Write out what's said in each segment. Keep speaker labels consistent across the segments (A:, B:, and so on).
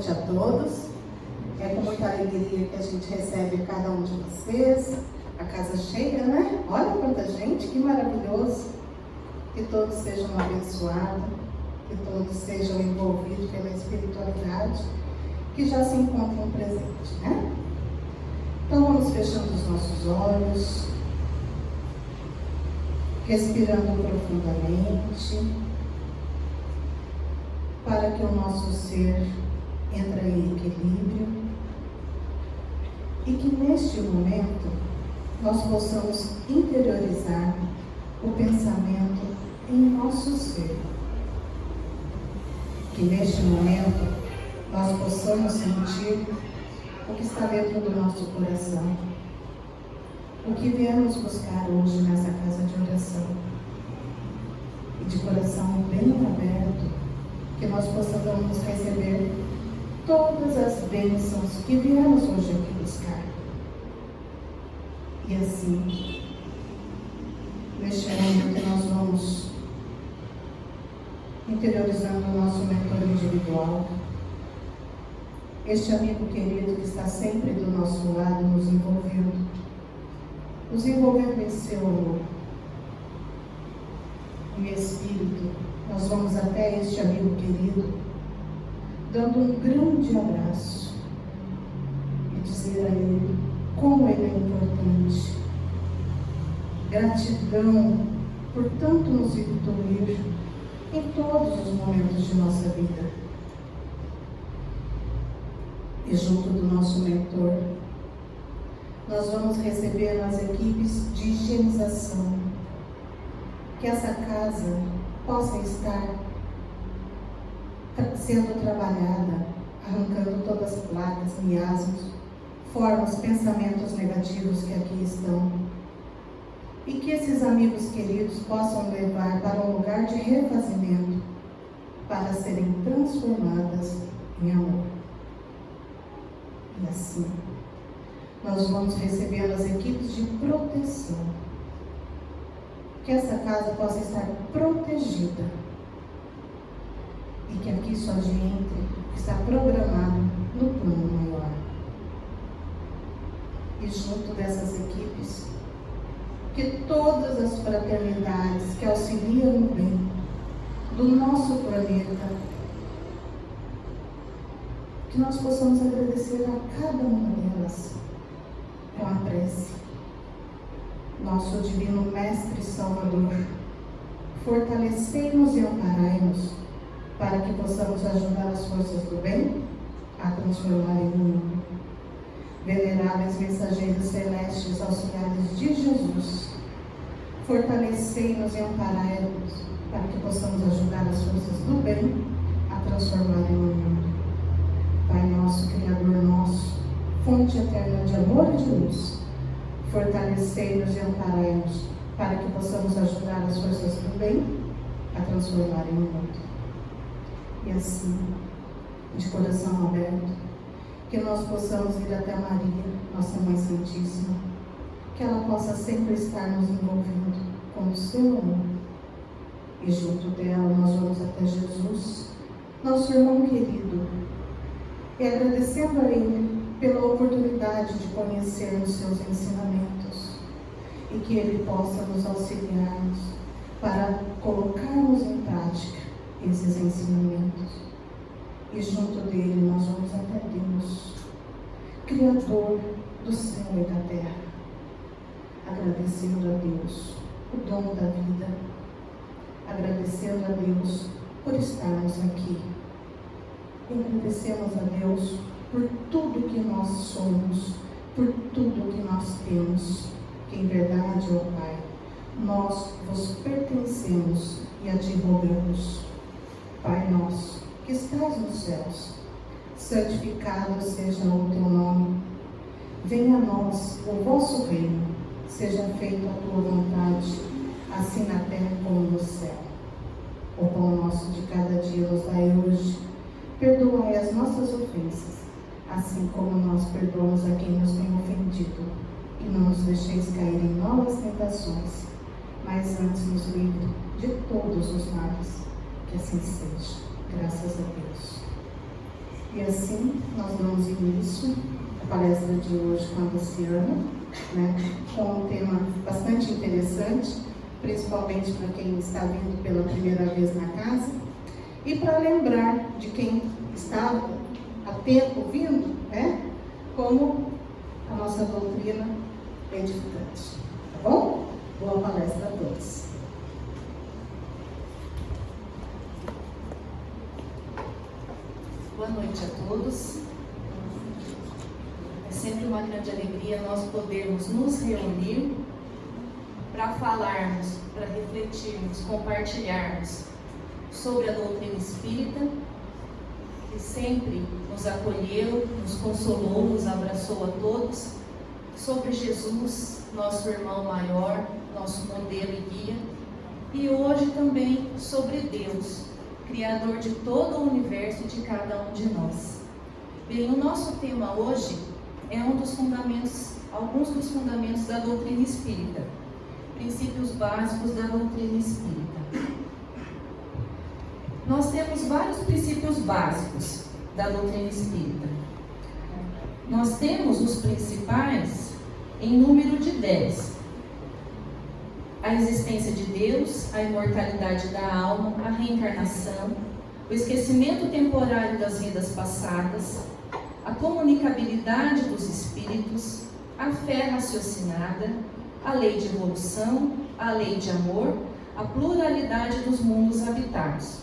A: noite a todos. É com muita alegria que a gente recebe cada um de vocês. A casa cheia, né? Olha quanta gente, que maravilhoso. Que todos sejam abençoados, que todos sejam envolvidos pela espiritualidade que já se encontram presentes, né? Então vamos fechando os nossos olhos, respirando profundamente, para que o nosso ser entre em equilíbrio e que neste momento nós possamos interiorizar o pensamento em nosso ser. Que neste momento nós possamos sentir o que está dentro do nosso coração, o que viemos buscar hoje nessa casa de oração. E de coração bem aberto, que nós possamos receber todas as bênçãos que viemos hoje aqui buscar. E assim, neste momento nós vamos interiorizando o nosso mentor individual, este amigo querido que está sempre do nosso lado, nos envolvendo em seu amor. Em espírito, nós vamos até este amigo querido, dando um grande abraço e dizer a ele como ele é importante. Gratidão por tanto nos incluir em todos os momentos de nossa vida. E junto do nosso mentor, nós vamos receber as equipes de higienização. Que essa casa possa estar sendo trabalhada, arrancando todas as placas, miasmos, formas, pensamentos negativos que aqui estão. E que esses amigos queridos possam levar para um lugar de refazimento, para serem transformadas em amor. E assim, nós vamos receber as equipes de proteção. Que essa casa possa estar protegida. E que aqui só de entre está programado no plano maior. E junto dessas equipes, que todas as fraternidades que auxiliam no bem do nosso planeta, que nós possamos agradecer a cada uma delas com a prece. Nosso Divino Mestre Salvador, fortalecei-nos e amparai-nos, para que possamos ajudar as forças do bem a transformarem o mundo. Veneráveis mensageiros celestes, auxiliares de Jesus, fortalecei-nos e amparai-nos, para que possamos ajudar as forças do bem a transformarem o mundo. Pai nosso, Criador nosso, fonte eterna de amor e de luz, fortalecei-nos e amparai-nos, para que possamos ajudar as forças do bem a transformarem o mundo. E assim, de coração aberto, que nós possamos ir até Maria, nossa Mãe Santíssima, que ela possa sempre estar nos envolvendo com o seu amor. E junto dela nós vamos até Jesus, nosso irmão querido, e agradecendo a Ele pela oportunidade de conhecer os seus ensinamentos e que Ele possa nos auxiliar para colocarmos em prática esses ensinamentos. E junto dele nós vamos até Deus, Criador do céu e da terra, agradecendo a Deus o dom da vida, agradecendo a Deus por estarmos aqui, e agradecemos a Deus por tudo que nós somos, por tudo que nós temos, que em verdade, ó Pai, nós vos pertencemos e a Ti rogamos. Pai nosso, que estás nos céus, santificado seja o Teu nome. Venha a nós o vosso reino, seja feita a Tua vontade, assim na terra como no céu. O pão nosso de cada dia nos dai hoje. Perdoai as nossas ofensas, assim como nós perdoamos a quem nos tem ofendido. E não nos deixeis cair em novas tentações, mas antes nos livre de todos os males. Que assim seja. Graças a Deus. E assim nós damos início à palestra de hoje com a Luciana, com um tema bastante interessante, principalmente para quem está vindo pela primeira vez na casa, e para lembrar de quem está há tempo vindo, como a nossa doutrina é edificante. Tá bom? Boa palestra a todos.
B: Boa noite a todos. É sempre uma grande alegria nós podermos nos reunir para falarmos, para refletirmos, compartilharmos sobre a doutrina espírita, que sempre nos acolheu, nos consolou, nos abraçou a todos, sobre Jesus, nosso irmão maior, nosso modelo e guia, e hoje também sobre Deus, Criador de todo o universo e de cada um de nós. Bem, o nosso tema hoje é alguns dos fundamentos da doutrina espírita, princípios básicos da doutrina espírita. Nós temos vários princípios básicos da doutrina espírita. Nós temos os principais em número de 10. A existência de Deus, a imortalidade da alma, a reencarnação, o esquecimento temporário das vidas passadas, a comunicabilidade dos espíritos, a fé raciocinada, a lei de evolução, a lei de amor, a pluralidade dos mundos habitados.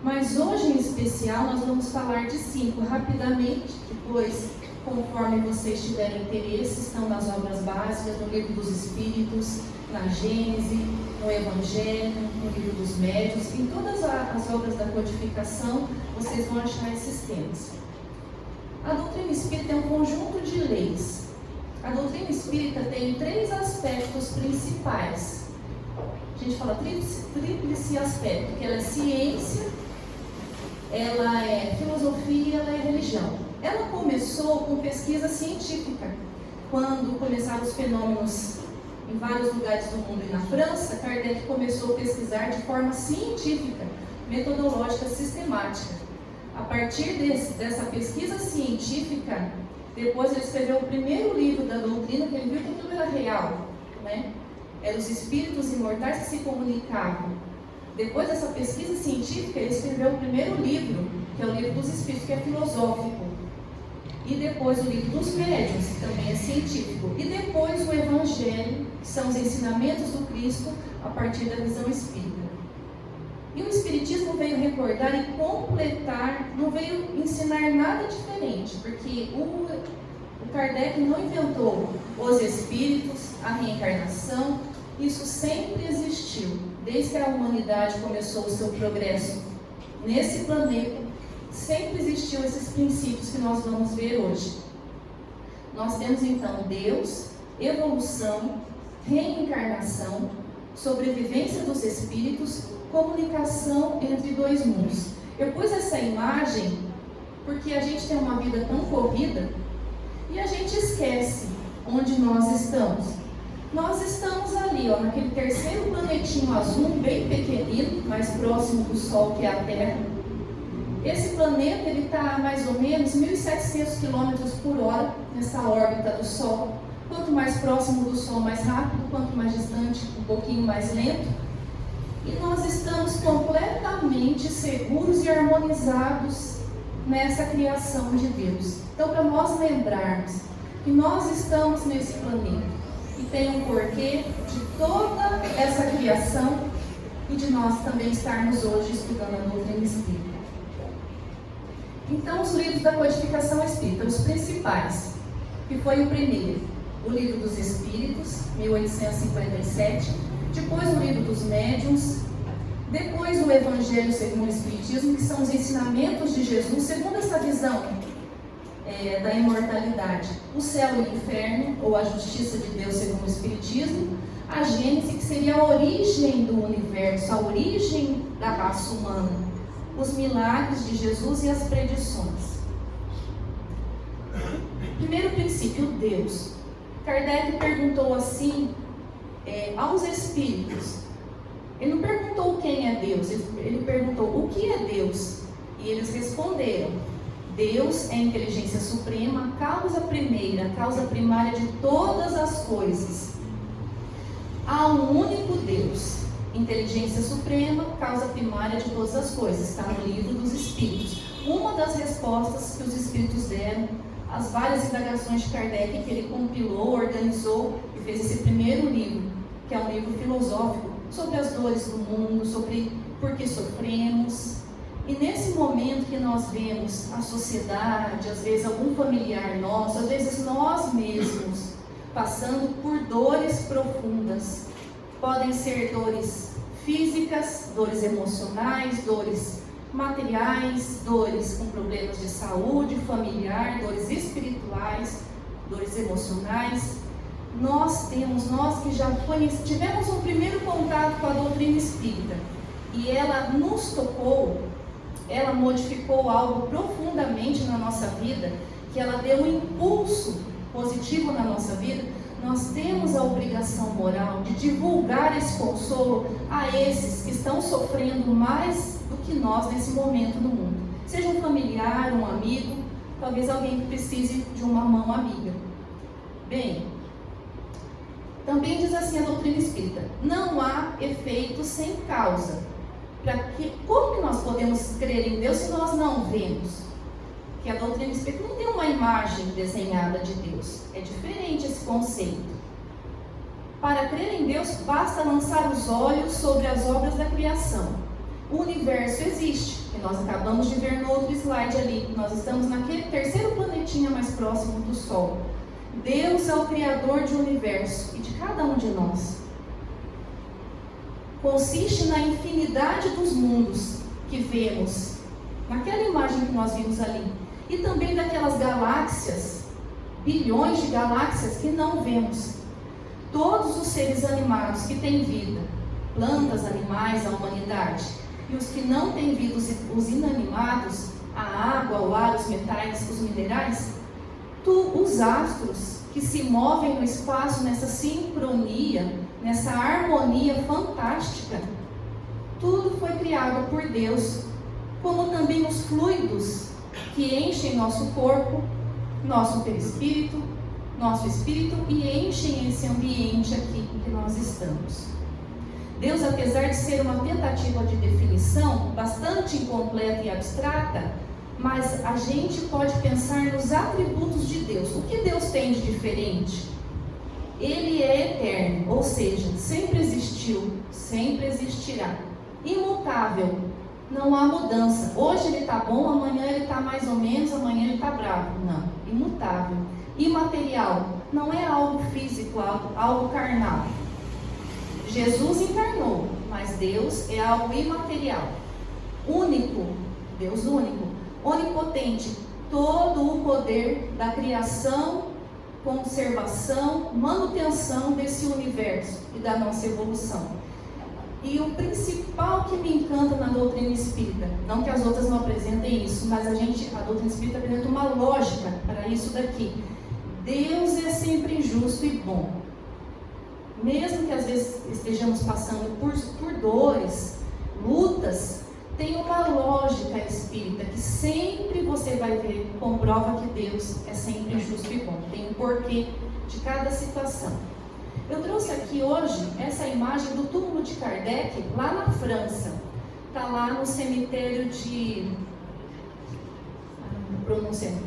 B: Mas hoje em especial nós vamos falar de 5 rapidamente, depois, conforme vocês tiverem interesse, estão nas obras básicas, no Livro dos Espíritos, na Gênese, no Evangelho, no Livro dos Médiuns, em todas as obras da codificação vocês vão achar esses temas. A doutrina espírita é um conjunto de leis. A doutrina espírita tem 3 aspectos principais. A gente fala tríplice aspecto, que ela é ciência, ela é filosofia, ela é religião. Ela começou com pesquisa científica. Quando começaram os fenômenos em vários lugares do mundo e na França, Kardec começou a pesquisar de forma científica, metodológica, sistemática. A partir dessa pesquisa científica, depois ele escreveu o primeiro livro da doutrina, que ele viu que tudo era real, Eram os espíritos imortais que se comunicavam. Depois dessa pesquisa científica, ele escreveu o primeiro livro, que é o Livro dos Espíritos, que é filosófico. E depois o Livro dos Médiuns, que também é científico. E depois o Evangelho, que são os ensinamentos do Cristo a partir da visão espírita. E o Espiritismo veio recordar e completar, não veio ensinar nada diferente, porque o Kardec não inventou os espíritos, a reencarnação. Isso sempre existiu, desde que a humanidade começou o seu progresso nesse planeta, sempre existiu esses princípios que nós vamos ver hoje. Nós temos então Deus, evolução, reencarnação, sobrevivência dos espíritos, comunicação entre 2 mundos. Eu pus essa imagem porque a gente tem uma vida tão corrida e a gente esquece onde nós estamos. Nós estamos ali, naquele terceiro planetinho azul, bem pequenino, mais próximo do Sol que é a Terra. Esse planeta está a mais ou menos 1.700 km por hora nessa órbita do Sol. Quanto mais próximo do Sol, mais rápido, quanto mais distante, um pouquinho mais lento. E nós estamos completamente seguros e harmonizados nessa criação de Deus. Então, para nós lembrarmos que nós estamos nesse planeta, e tem um porquê de toda essa criação e de nós também estarmos hoje estudando a doutrina espírita. Então, os livros da codificação espírita, os principais, que foi o primeiro, o Livro dos Espíritos, 1857, depois o Livro dos Médiuns, depois o Evangelho segundo o Espiritismo, que são os ensinamentos de Jesus, segundo essa visão da imortalidade, o céu e o inferno, ou a justiça de Deus segundo o Espiritismo, a Gênese, que seria a origem do universo, a origem da raça humana, os milagres de Jesus e as predições. Primeiro princípio, Deus. Kardec perguntou assim aos espíritos. Ele não perguntou quem é Deus, ele perguntou o que é Deus. E eles responderam: Deus é a inteligência suprema, a causa primeira, a causa primária de todas as coisas. Há um único Deus, inteligência suprema, causa primária de todas as coisas. Está no livro dos Espíritos. Uma das respostas que os Espíritos deram às várias indagações de Kardec, que ele compilou, organizou e fez esse primeiro livro, que é um livro filosófico, sobre as dores do mundo, sobre por que sofremos. E nesse momento que nós vemos a sociedade, às vezes algum familiar nosso, às vezes nós mesmos, passando por dores profundas, podem ser dores físicas, dores emocionais, dores materiais, dores com problemas de saúde familiar, dores espirituais, dores emocionais. Nós que já tivemos um primeiro contato com a doutrina espírita e ela nos tocou, ela modificou algo profundamente na nossa vida, que ela deu um impulso positivo na nossa vida. Nós temos a obrigação moral de divulgar esse consolo a esses que estão sofrendo mais do que nós nesse momento no mundo. Seja um familiar, um amigo, talvez alguém que precise de uma mão amiga. Bem, também diz assim a doutrina espírita: não há efeito sem causa. Como que nós podemos crer em Deus se nós não vemos? Que a doutrina espírita não tem uma imagem desenhada de Deus. É diferente esse conceito. Para crer em Deus, basta lançar os olhos sobre as obras da criação. O universo existe, que nós acabamos de ver no outro slide ali. Nós estamos naquele terceiro planetinha mais próximo do Sol. Deus é o Criador do universo e de cada um de nós. Consiste na infinidade dos mundos que vemos, naquela imagem que nós vimos ali. E também daquelas galáxias, bilhões de galáxias que não vemos. Todos os seres animados que têm vida, plantas, animais, a humanidade, e os que não têm vida, os inanimados, a água, o ar, os metais, os minerais, os astros que se movem no espaço nessa sincronia, nessa harmonia fantástica, tudo foi criado por Deus, como também os fluidos que enchem nosso corpo, nosso perispírito, nosso espírito e enchem esse ambiente aqui em que nós estamos. Deus, apesar de ser uma tentativa de definição bastante incompleta e abstrata, mas a gente pode pensar nos atributos de Deus. O que Deus tem de diferente? Ele é eterno, ou seja, sempre existiu, sempre existirá. Imutável, não há mudança. Hoje ele está bom, amanhã ele está mais ou menos, amanhã ele está bravo. Não, imutável. Imaterial, não é algo físico, algo carnal. Jesus encarnou, mas Deus é algo imaterial. Único, Deus único. Onipotente, todo o poder da criação, conservação, manutenção desse universo e da nossa evolução. E o principal que me encanta na doutrina espírita, não que as outras não apresentem isso, mas a doutrina espírita apresenta uma lógica para isso daqui. Deus é sempre justo e bom. Mesmo que às vezes estejamos passando por dores, lutas, tem uma lógica espírita que sempre você vai ver, comprova que Deus é sempre justo e bom. Tem um porquê de cada situação. Eu trouxe aqui hoje essa imagem do túmulo de Kardec, lá na França. Está lá no cemitério de... pronunciando.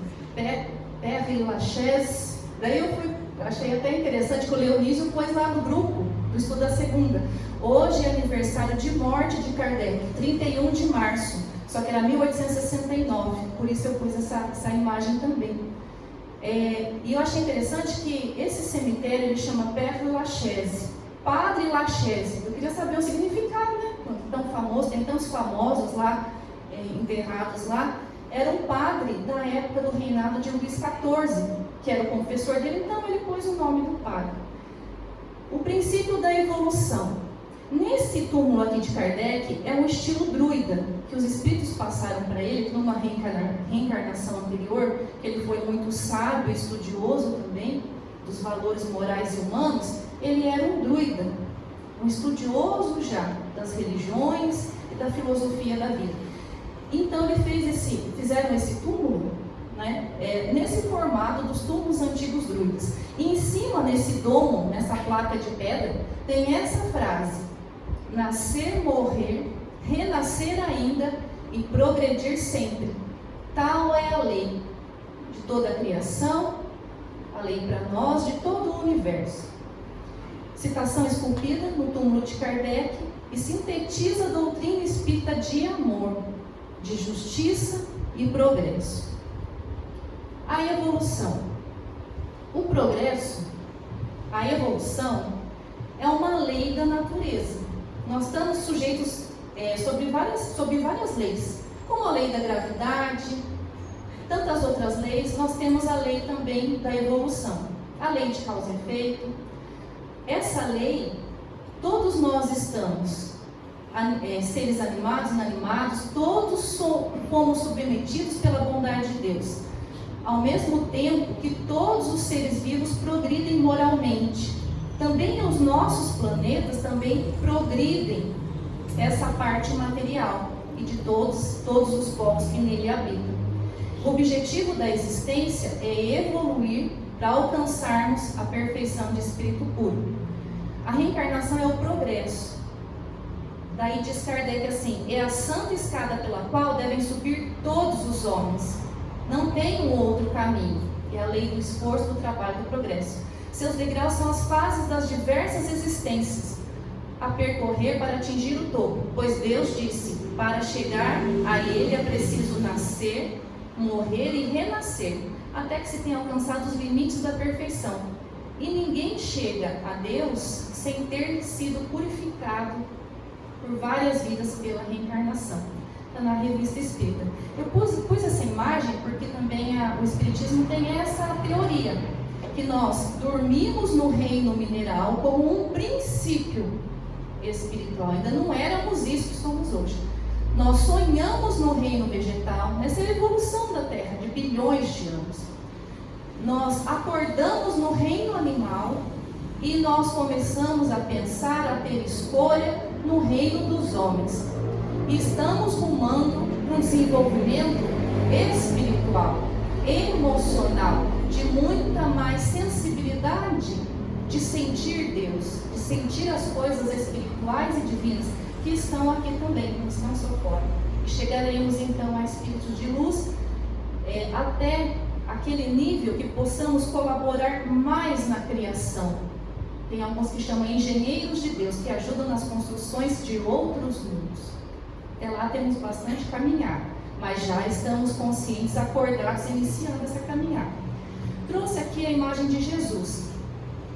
B: Père-Lachaise. Daí achei até interessante que o Leonísio pôs lá no grupo do Estudo da Segunda. Hoje é aniversário de morte de Kardec, 31 de março, só que era 1869, por isso eu pus essa imagem também. E eu achei interessante que esse cemitério ele chama Père-Lachaise, Padre Lachaise. Eu queria saber o significado, né? Tão famoso, tem tantos famosos lá, enterrados lá. Era um padre da época do reinado de Luís XIV, que era o confessor dele, então ele pôs o nome do padre. O princípio da evolução. Nesse túmulo aqui de Kardec, é um estilo druida, que os espíritos passaram para ele, que numa reencarnação anterior, que ele foi muito sábio, estudioso também, dos valores morais e humanos, ele era um druida, um estudioso já das religiões e da filosofia da vida. Então fizeram esse túmulo nesse formato dos túmulos antigos druidas. E em cima, nesse domo, nessa placa de pedra, tem essa frase: nascer, morrer, renascer ainda e progredir sempre. Tal é a lei de toda a criação, a lei para nós, de todo o universo. Citação esculpida no túmulo de Kardec e sintetiza a doutrina espírita de amor, de justiça e progresso. A evolução. O progresso, a evolução, é uma lei da natureza. Nós estamos sujeitos sobre várias leis, como a lei da gravidade, tantas outras leis. Nós temos a lei também da evolução, a lei de causa e efeito. Essa lei, todos nós estamos, seres animados, inanimados, todos fomos submetidos pela bondade de Deus, ao mesmo tempo que todos os seres vivos progridem moralmente. Também os nossos planetas também progridem essa parte material e de todos os povos que nele habitam. O objetivo da existência é evoluir para alcançarmos a perfeição de espírito puro. A reencarnação é o progresso. Daí diz Kardec assim: é a santa escada pela qual devem subir todos os homens. Não tem um outro caminho. É a lei do esforço, do trabalho, do progresso. Seus degraus são as fases das diversas existências a percorrer para atingir o topo, pois Deus disse: para chegar a Ele é preciso nascer, morrer e renascer, até que se tenha alcançado os limites da perfeição. E ninguém chega a Deus sem ter sido purificado por várias vidas pela reencarnação. Está na Revista Espírita. Eu pus essa imagem porque também o Espiritismo tem essa teoria, que nós dormimos no reino mineral como um princípio espiritual. Ainda não éramos isso que somos hoje. Nós sonhamos no reino vegetal, essa é a evolução da Terra, de bilhões de anos. Nós acordamos no reino animal e nós começamos a pensar, a ter escolha no reino dos homens. E estamos rumando para um desenvolvimento espiritual, emocional, de muita mais sensibilidade de sentir Deus, de sentir as coisas espirituais e divinas que estão aqui também, não estão só fora. E chegaremos então a espíritos de luz, até aquele nível que possamos colaborar mais na criação. Tem alguns que chamam engenheiros de Deus, que ajudam nas construções de outros mundos. Até lá temos bastante caminhar, mas já estamos conscientes, acordados, iniciando essa caminhada. Trouxe aqui a imagem de Jesus,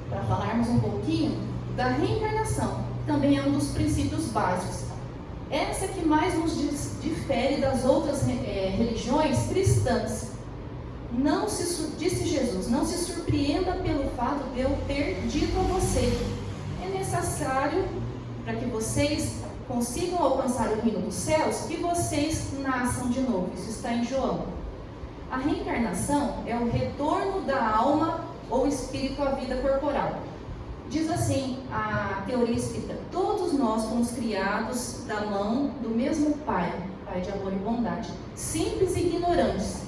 B: para falarmos um pouquinho da reencarnação. Também é um dos princípios básicos. Essa que mais nos difere das outras religiões cristãs. Disse Jesus, não se surpreenda pelo fato de eu ter dito a você: é necessário, para que vocês consigam alcançar o reino dos céus, que vocês nasçam de novo. Isso está em João. A reencarnação é o retorno da alma ou espírito à vida corporal. Diz assim a teoria espírita: todos nós fomos criados da mão do mesmo Pai, Pai de amor e bondade, simples e ignorantes.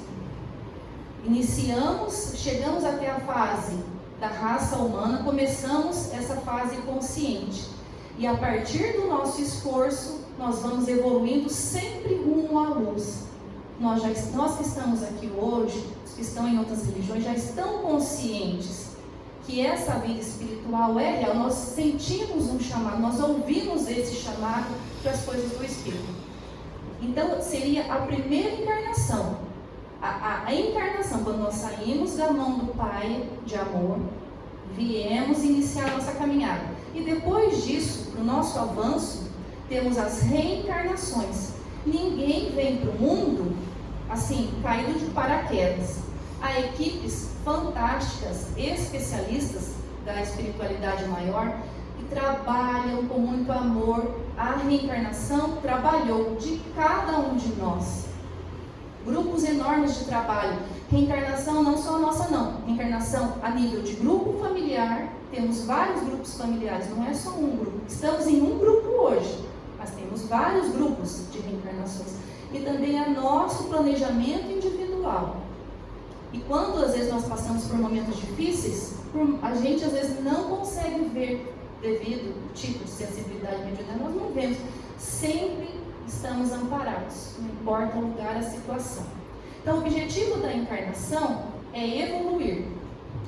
B: Chegamos até a fase da raça humana, começamos essa fase consciente. E a partir do nosso esforço, nós vamos evoluindo sempre rumo à luz. Nós que estamos aqui hoje, os que estão em outras religiões, já estão conscientes que essa vida espiritual é real. Nós sentimos um chamado, nós ouvimos esse chamado para as coisas do Espírito. Então, seria a primeira encarnação. A encarnação, quando nós saímos da mão do Pai de amor, viemos iniciar a nossa caminhada. E depois disso, para o nosso avanço, temos as reencarnações. Ninguém vem para o mundo assim, caído de paraquedas. Há equipes fantásticas, especialistas da espiritualidade maior, que trabalham com muito amor. A reencarnação trabalhou de cada um de nós. Grupos enormes de trabalho. Reencarnação não só a nossa não. Reencarnação a nível de grupo familiar. Temos vários grupos familiares, não é só um grupo. Estamos em um grupo hoje, mas temos vários grupos de reencarnações. E também é nosso planejamento individual. E quando às vezes nós passamos por momentos difíceis, a gente às vezes não consegue ver devido ao tipo de sensibilidade mediúnica, nós não vemos. Sempre estamos amparados, não importa o lugar, a situação. Então, o objetivo da encarnação é evoluir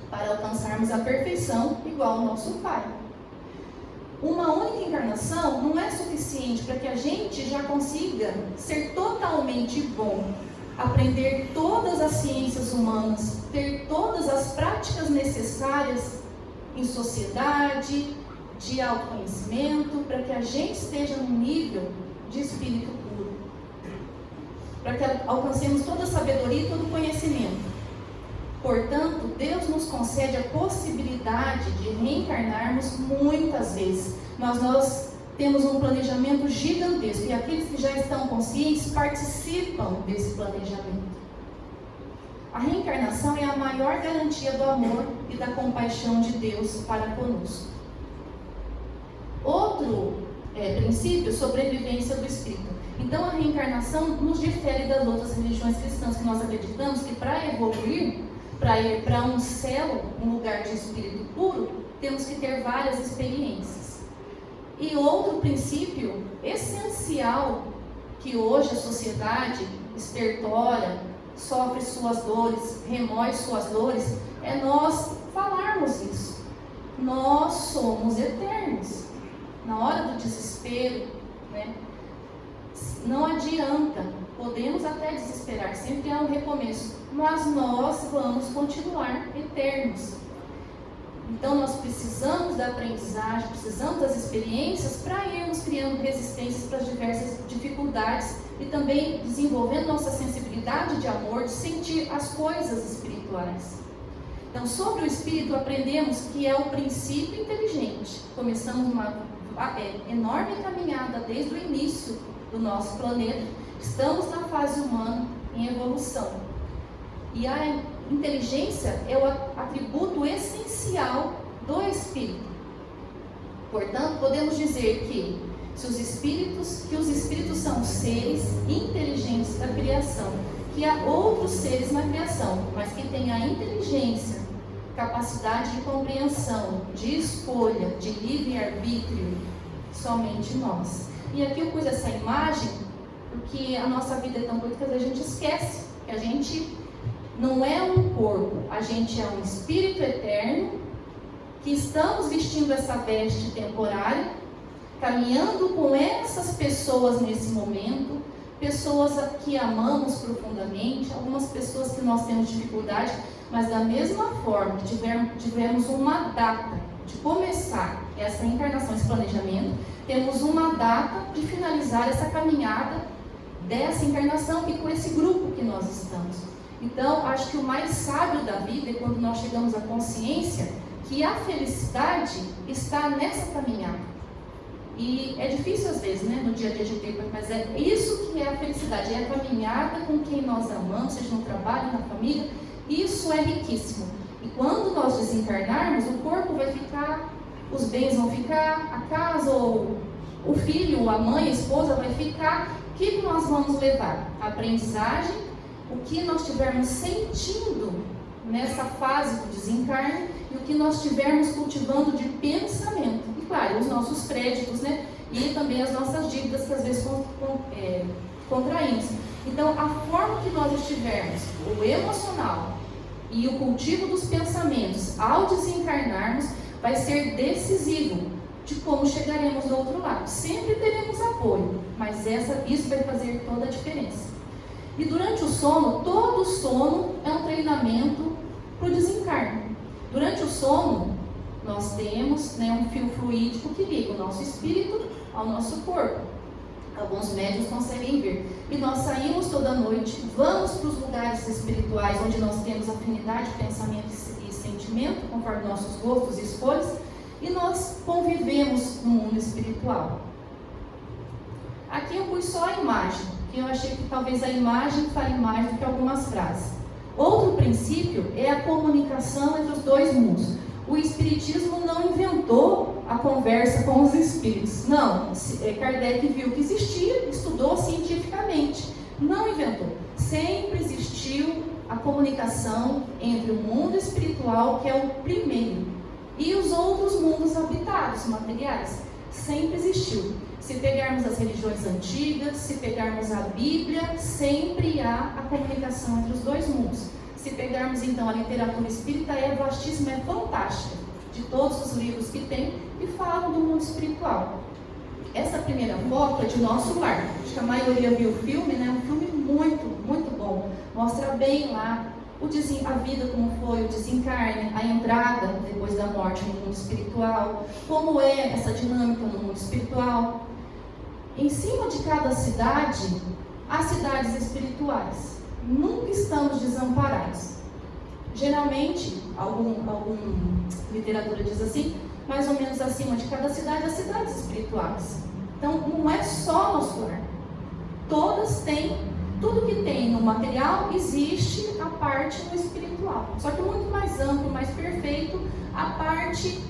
B: para alcançarmos a perfeição igual ao nosso Pai. Uma única encarnação não é suficiente para que a gente já consiga ser totalmente bom, aprender todas as ciências humanas, ter todas as práticas necessárias em sociedade, de autoconhecimento, para que a gente esteja num nível de espírito puro, para que alcancemos toda a sabedoria e todo o conhecimento. Portanto, Deus nos concede a possibilidade de reencarnarmos muitas vezes, mas nós temos um planejamento gigantesco e aqueles que já estão conscientes participam desse planejamento. A reencarnação é a maior garantia do amor e da compaixão de Deus para conosco. Outro princípio, sobrevivência do espírito. Então, a reencarnação nos difere das outras religiões cristãs, que nós acreditamos que para evoluir, para ir para um céu, um lugar de espírito puro, temos que ter várias experiências. E outro princípio essencial que hoje a sociedade estertora, sofre suas dores, remói suas dores, é nós falarmos isso. Nós somos eternos. Na hora do desespero, né, não adianta, podemos até desesperar, sempre há um recomeço, mas nós vamos continuar eternos. Então nós precisamos da aprendizagem, precisamos das experiências para irmos criando resistências para as diversas dificuldades e também desenvolvendo nossa sensibilidade de amor, de sentir as coisas espirituais. Então, sobre o espírito, aprendemos que é o princípio inteligente. Começamos uma enorme caminhada desde o início do nosso planeta. Estamos na fase humana em evolução. E a inteligência é o atributo essencial do espírito. Portanto, podemos dizer que os espíritos são seres inteligentes da criação, que há outros seres na criação, mas que têm a inteligência, capacidade de compreensão, de escolha, de livre-arbítrio, somente nós. E aqui eu pus essa imagem porque a nossa vida é tão curta que a gente esquece que a gente não é um corpo, a gente é um espírito eterno, que estamos vestindo essa veste temporária, caminhando com essas pessoas nesse momento, pessoas que amamos profundamente, algumas pessoas que nós temos dificuldade, mas da mesma forma que tivemos uma data de começar essa encarnação, esse planejamento, temos uma data de finalizar essa caminhada dessa encarnação e com esse grupo que nós estamos. Então, acho que o mais sábio da vida é quando nós chegamos à consciência que a felicidade está nessa caminhada. E é difícil às vezes, né, no dia a dia de ter, mas é isso que é a felicidade, é a caminhada com quem nós amamos, seja no trabalho, na família. Isso é riquíssimo. E quando nós desencarnarmos, o corpo vai ficar, os bens vão ficar, a casa, ou o filho, a mãe, a esposa vai ficar. O que nós vamos levar? A aprendizagem, o que nós estivermos sentindo nessa fase do desencarne e o que nós estivermos cultivando de pensamento. E claro, os nossos créditos, né? E também as nossas dívidas que às vezes contraímos. Então, a forma que nós estivermos, o emocional e o cultivo dos pensamentos ao desencarnarmos, vai ser decisivo de como chegaremos do outro lado. Sempre teremos apoio, mas isso vai fazer toda a diferença. E durante o sono, todo sono é um treinamento para o desencarne. Durante o sono, nós temos, né, um fio fluídico que liga o nosso espírito ao nosso corpo. Alguns médiuns conseguem ver. E nós saímos toda noite, vamos para os lugares espirituais onde nós temos afinidade, pensamento e sentimento, conforme nossos gostos e escolhas, e nós convivemos no mundo espiritual. Aqui eu pus só a imagem, que eu achei que talvez a imagem fale mais do que algumas frases. Outro princípio é a comunicação entre os dois mundos. O Espiritismo não inventou a conversa com os espíritos. Não, Kardec viu que existia, estudou cientificamente. Não inventou. Sempre existiu a comunicação entre o mundo espiritual, que é o primeiro, e os outros mundos habitados, materiais. Sempre existiu. Se pegarmos as religiões antigas, se pegarmos a Bíblia, sempre há a comunicação entre os dois mundos. Se pegarmos então a literatura espírita, é vastíssima, é fantástica, de todos os livros que tem, e falam do mundo espiritual. Essa primeira foto é de Nosso Lar. Acho que a maioria viu o filme, né? Um filme muito, muito bom. Mostra bem lá a vida, como foi o desencarne, a entrada depois da morte no mundo espiritual, como é essa dinâmica no mundo espiritual. Em cima de cada cidade, há cidades espirituais. Nunca estamos desamparados. Geralmente, alguma literatura diz assim, mais ou menos acima de cada cidade, as cidades espirituais. Então, não é só Nosso Lar. Todas têm, tudo que tem no material, existe a parte no espiritual. Só que muito mais amplo, mais perfeito, a parte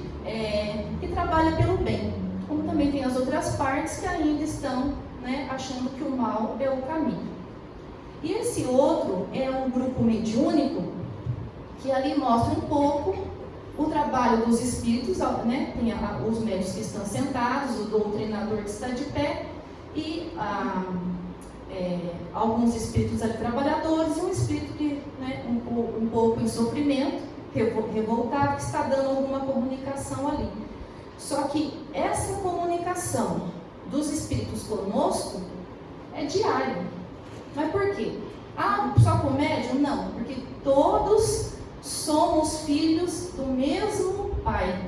B: que trabalha pelo bem. Como também tem as outras partes que ainda estão, né, achando que o mal é o caminho. E esse outro é um grupo mediúnico, que ali mostra um pouco o trabalho dos espíritos, né? Tem os médiuns que estão sentados, o doutrinador que está de pé, e alguns espíritos ali trabalhadores, e um espírito que, né, um pouco em sofrimento, revoltado, que está dando alguma comunicação ali. Só que essa comunicação dos espíritos conosco é diária. Mas por quê? Só com o médium? Não, porque todos somos filhos do mesmo Pai,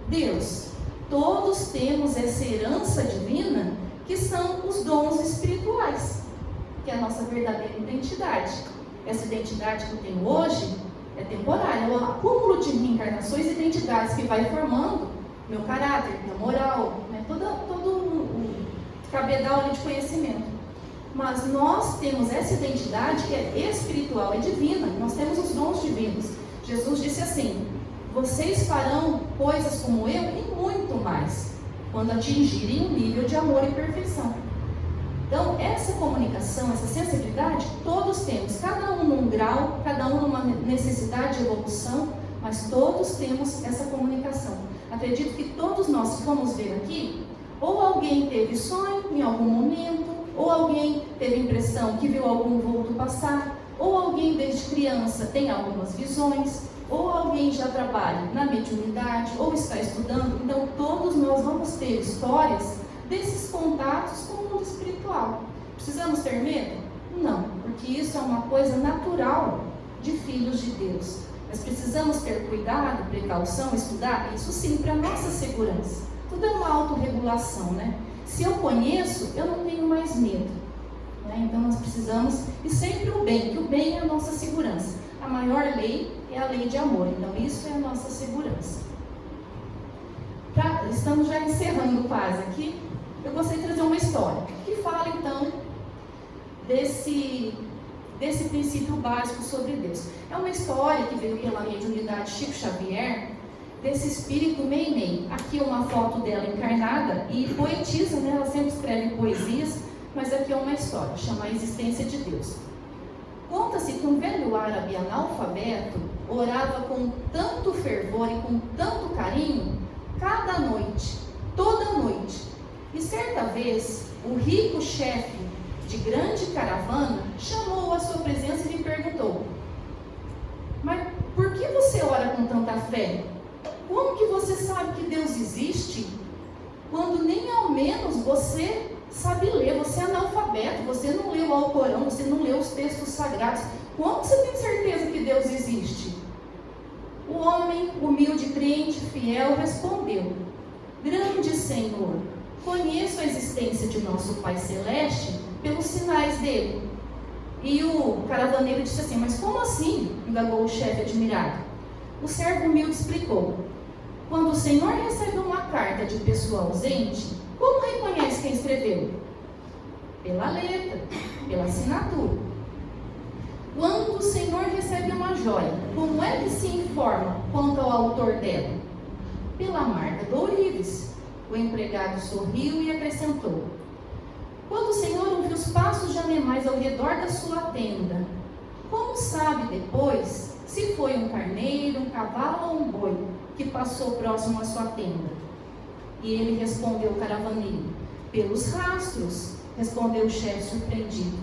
B: Deus. Todos temos essa herança divina, que são os dons espirituais, que é a nossa verdadeira identidade. Essa identidade que eu tenho hoje é temporária, é o acúmulo de reencarnações e identidades que vai formando meu caráter, minha moral, né? todo o cabedal ali de conhecimento. Mas nós temos essa identidade que é espiritual, é divina. Nós temos os dons divinos. Jesus disse assim: vocês farão coisas como eu e muito mais, quando atingirem um nível de amor e perfeição. Então, essa comunicação, essa sensibilidade, todos temos, cada um num grau, cada um numa necessidade de evolução, mas todos temos essa comunicação. Acredito que todos nós que vamos ver aqui, ou alguém teve sonho em algum momento, ou alguém teve impressão que viu algum vulto passar, ou alguém desde criança tem algumas visões, ou alguém já trabalha na mediunidade, ou está estudando. Então todos nós vamos ter histórias desses contatos com o mundo espiritual. Precisamos ter medo? Não, porque isso é uma coisa natural de filhos de Deus. Mas precisamos ter cuidado, precaução, estudar, isso sim, para a nossa segurança. Tudo é uma autorregulação, né? Se eu conheço, eu não tenho mais medo, né? Então nós precisamos, e sempre o bem, que o bem é a nossa segurança. A maior lei é a lei de amor, então isso é a nossa segurança. Estamos já encerrando quase aqui. Eu gostaria de trazer uma história que fala então desse princípio básico sobre Deus. É uma história que veio pela mediunidade Chico Xavier, desse espírito Meimei. Aqui é uma foto dela encarnada e poetisa, né? Ela sempre escreve poesias, mas aqui é uma história, chama A Existência de Deus. Conta-se que um velho árabe analfabeto orava com tanto fervor e com tanto carinho, cada noite, toda noite. E certa vez, o rico chefe de grande caravana chamou-o à sua presença e lhe perguntou: mas por que você ora com tanta fé? Como que você sabe que Deus existe, quando nem ao menos você sabe ler? Você é analfabeto, você não leu o Alcorão, você não leu os textos sagrados. Como você tem certeza que Deus existe? O homem, humilde, crente, fiel, respondeu: grande Senhor, conheço a existência de nosso Pai Celeste pelos sinais dele. E o caravaneiro disse assim: mas como assim? Indagou o chefe admirado. O servo humilde explicou: quando o Senhor recebe uma carta de pessoa ausente, como reconhece quem escreveu? Pela letra, pela assinatura. Quando o Senhor recebe uma joia, como é que se informa quanto ao autor dela? Pela marca do ourives. O empregado sorriu e acrescentou: quando o Senhor ouve os passos de animais ao redor da sua tenda,
C: como sabe depois se foi um carneiro, um cavalo ou um boi que passou próximo à sua tenda? E ele respondeu o caravaneiro: pelos rastros, respondeu o chefe surpreendido.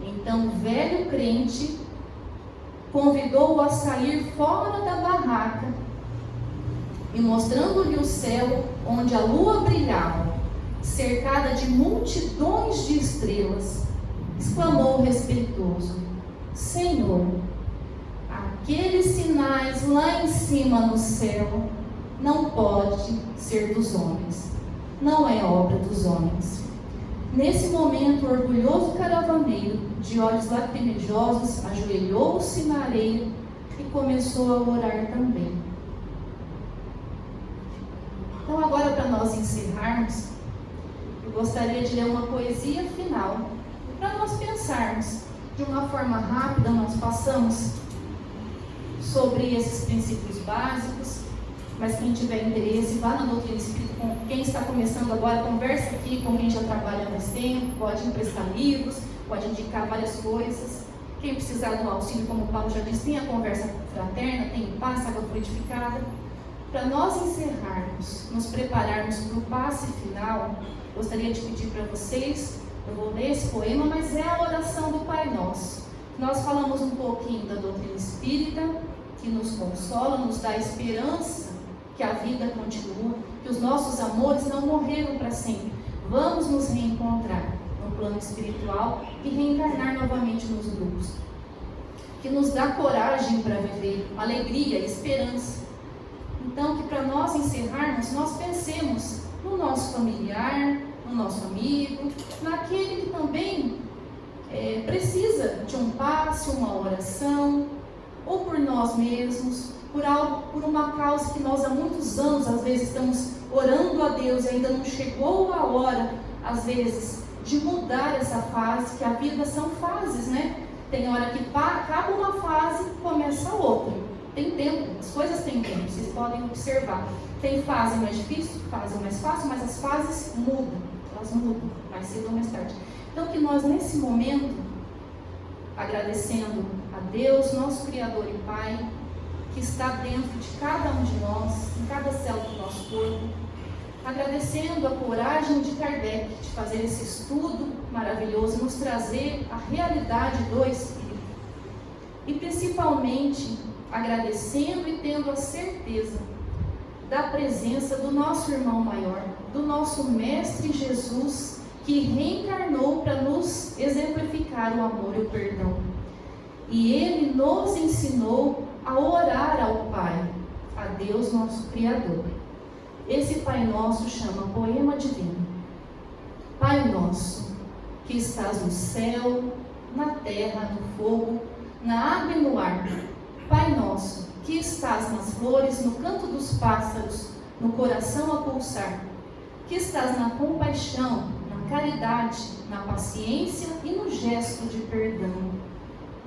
C: Então o velho crente convidou-o a sair fora da barraca e, mostrando-lhe o céu onde a lua brilhava, cercada de multidões de estrelas, exclamou respeitoso: Senhor, aqueles sinais lá em cima no céu não pode ser dos homens, não é obra dos homens. Nesse momento, o orgulhoso caravaneiro, de olhos lacrimejosos, ajoelhou-se na areia e começou a orar também. Então, agora, para nós encerrarmos, eu gostaria de ler uma poesia final, para nós pensarmos de uma forma rápida. Nós passamos sobre esses princípios básicos, mas quem tiver interesse, vá na doutrina espírita. Com quem está começando agora, conversa aqui com quem já trabalha há mais tempo, pode emprestar livros, pode indicar várias coisas. Quem precisar do auxílio, como o Paulo já disse, tem a conversa fraterna, tem passe, água fluidificada. Para nós encerrarmos, nos prepararmos para o passe final, gostaria de pedir para vocês, eu vou ler esse poema, mas é a oração do Pai Nosso. Nós falamos um pouquinho da doutrina espírita, que nos consola, nos dá esperança que a vida continua, que os nossos amores não morreram para sempre. Vamos nos reencontrar no plano espiritual e reencarnar novamente nos grupos. Que nos dá coragem para viver, alegria, esperança. Então, que para nós encerrarmos, nós pensemos no nosso familiar, no nosso amigo, naquele que também precisa de um passe, uma oração, ou por nós mesmos, por algo, por uma causa que nós há muitos anos, às vezes, estamos orando a Deus e ainda não chegou a hora, às vezes, de mudar essa fase, que a vida são fases, né? Tem hora que acaba uma fase e começa outra. Tem tempo, as coisas têm tempo, vocês podem observar. Tem fase mais difícil, fase mais fácil, mas as fases mudam, elas mudam, mais cedo ou mais tarde. Então, que nós, nesse momento, agradecendo a Deus, nosso Criador e Pai, que está dentro de cada um de nós, em cada célula do nosso corpo, agradecendo a coragem de Kardec de fazer esse estudo maravilhoso, nos trazer a realidade do Espírito. E principalmente agradecendo e tendo a certeza da presença do nosso irmão maior, do nosso Mestre Jesus, que reencarnou para nos exemplificar o amor e o perdão. E ele nos ensinou a orar ao Pai, a Deus nosso Criador. Esse Pai Nosso chama Poema Divino. Pai Nosso, que estás no céu, na terra, no fogo, na água e no ar. Pai Nosso, que estás nas flores, no canto dos pássaros, no coração a pulsar. Que estás na compaixão, na caridade, na paciência e no gesto de perdão.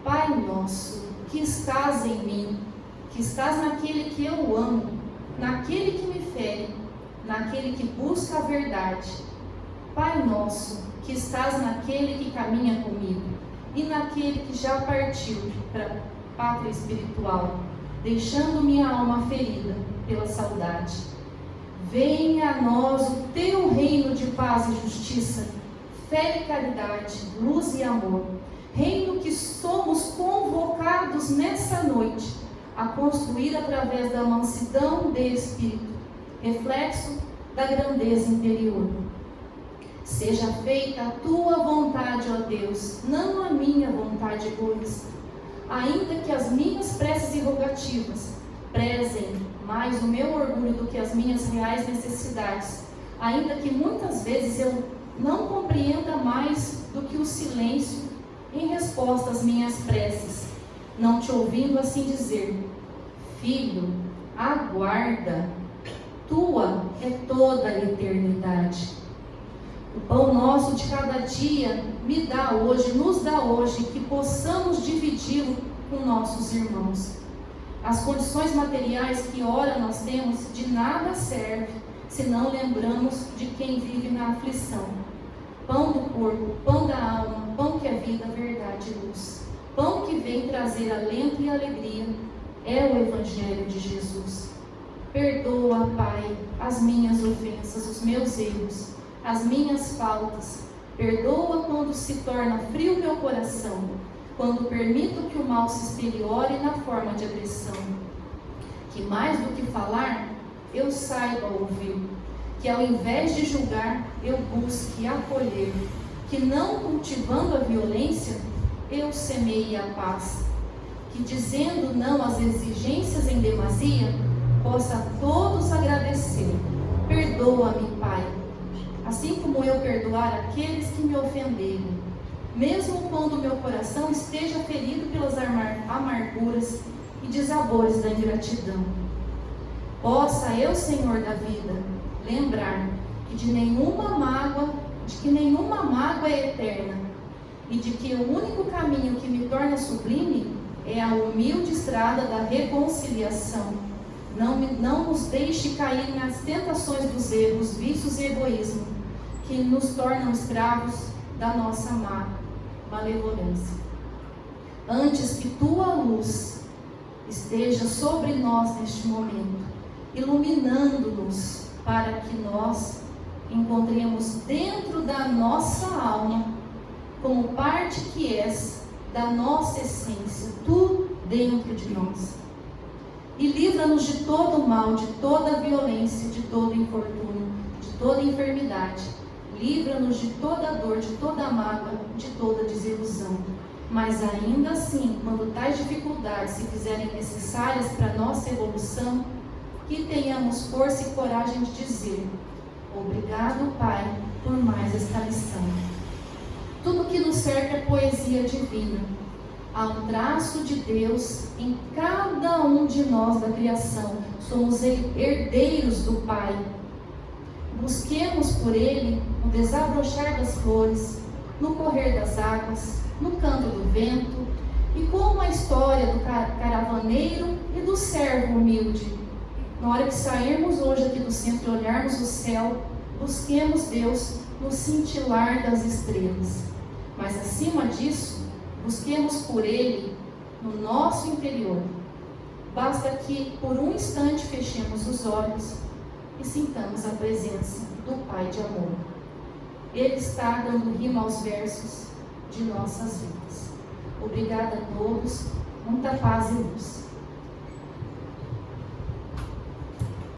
C: Pai Nosso, que estás em mim, que estás naquele que eu amo, naquele que me fere, naquele que busca a verdade. Pai Nosso, que estás naquele que caminha comigo e naquele que já partiu para a pátria espiritual, deixando minha alma ferida pela saudade. Venha a nós o teu reino de paz e justiça, fé e caridade, luz e amor. Reino que somos convocados nessa noite a construir através da mansidão de espírito, reflexo da grandeza interior. Seja feita a tua vontade, ó Deus, não a minha vontade egoísta. Ainda que as minhas preces e rogativas prezem mais o meu orgulho do que as minhas reais necessidades, ainda que muitas vezes eu não compreenda mais do que o silêncio em resposta às minhas preces, não te ouvindo assim dizer: filho, aguarda, tua é toda a eternidade. O pão nosso de cada dia me dá hoje, nos dá hoje, que possamos dividi-lo com nossos irmãos. As condições materiais que ora nós temos de nada serve se não lembramos de quem vive na aflição. Pão do corpo, pão da alma, pão que é vida, verdade e luz. pão que vem trazer alento e alegria, é o Evangelho de Jesus. Perdoa, Pai, as minhas ofensas, os meus erros, as minhas faltas. Perdoa quando se torna frio meu coração, quando permito que o mal se exteriore na forma de agressão. Que mais do que falar, eu saiba ouvir. Que ao invés de julgar, eu busque acolher. Que não cultivando a violência, eu semeie a paz. Que dizendo não às exigências em demasia, possa todos agradecer. Perdoa-me, Pai, assim como eu perdoar aqueles que me ofenderem, mesmo quando meu coração esteja ferido pelas amarguras e desabores da ingratidão. Possa eu, Senhor da vida, lembrar que de que nenhuma mágoa é eterna, e de que o único caminho que me torna sublime é a humilde estrada da reconciliação. Não nos deixe cair nas tentações dos erros, vícios e egoísmo, que nos tornam escravos da nossa malevolência. Antes que tua luz esteja sobre nós neste momento, iluminando-nos para que nós encontremos dentro da nossa alma, como parte que és da nossa essência, tu dentro de nós. E livra-nos de todo o mal, de toda violência, de todo infortúnio, de toda enfermidade. Livra-nos de toda dor, de toda mágoa, de toda desilusão. Mas ainda assim, quando tais dificuldades se fizerem necessárias para a nossa evolução, que tenhamos força e coragem de dizer: obrigado, Pai, por mais esta lição. Tudo que nos cerca é poesia divina. Há um traço de Deus em cada um de nós da criação. Somos herdeiros do Pai. Busquemos por Ele no desabrochar das flores, no correr das águas, no canto do vento, e como a história do caravaneiro e do servo humilde. Na hora que sairmos hoje aqui do centro e olharmos o céu, busquemos Deus no cintilar das estrelas. Mas acima disso, busquemos por Ele no nosso interior. Basta que por um instante fechemos os olhos e sintamos a presença do Pai de amor. Ele está dando rima aos versos de nossas vidas. Obrigada a todos, muita paz e luz.